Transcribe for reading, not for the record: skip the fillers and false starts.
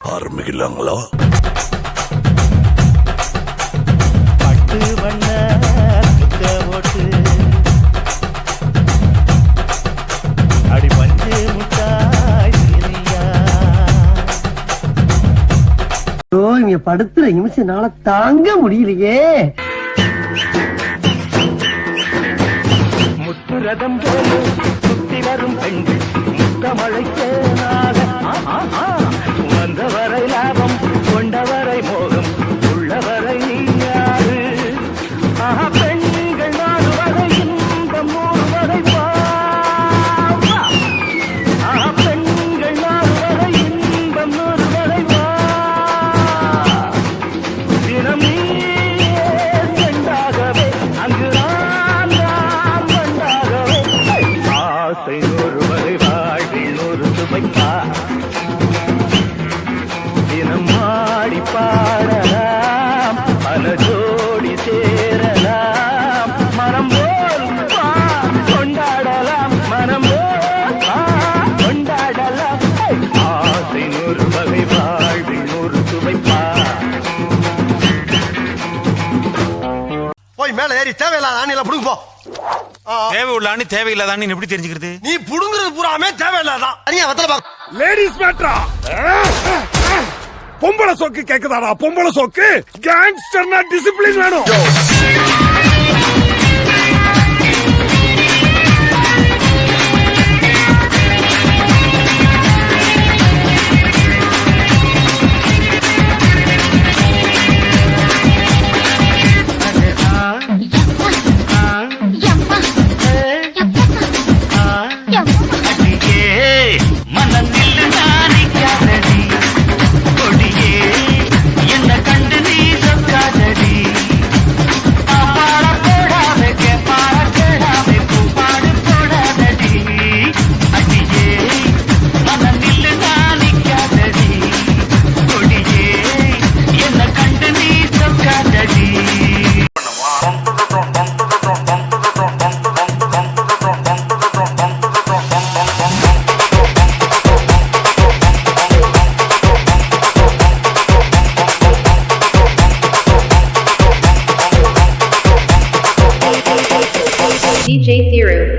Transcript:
ஆரம்பிக்கலாங்களா? பட்டு வண்ண சுத்த ஓட்டு அடி பஞ்சு முட்டாய் சீனியா. இங்க படுத்துற நிமிஷம்னால தாங்க முடியலையே. முத்துரதம் போல சுத்தி வரும் பெண்கள் முத்தமழைக்கேனாக வந்தவரை லாபம் கொண்டவரை மோகம் உள்ளவரை யாரு. பெண்கள் நாடு வரை இன்பம் நூறு வரை பெண்கள் நாடு வரை இன்பம் நூறு வரை தினம் சென்றாகவே அங்கு ஆசை நூறு வரை வாழ்வில் நூறு சுமைப்பா. தினம் ஆடி பாடலாம் பல ஜோடி சேரலாம் மனம் போல் கொண்டாடலாம் மனம் போல் கொண்டாடலாம். ஆசை நூறு வகை வாழ்வில் நூறு சுமைப்பா. போய் மேல ஏறி தேவையில்லாத ஆணில புடுங்க போ. தேவை உள்ளான்னு தேவையில்லாதான்னு எப்படி தெரிஞ்சுக்கிறது? நீ புடுங்குறது பூராமே தேவையில்லாதான். தனியா வத்தல பா. லேடிஸ் மேட்ரா? பொம்பளை சோக்கு கேக்குதாடா? பொம்பளை சோக்கு கேங்ஸ்டர்னா டிசிப்ளின் வேணும். DJ Thiru.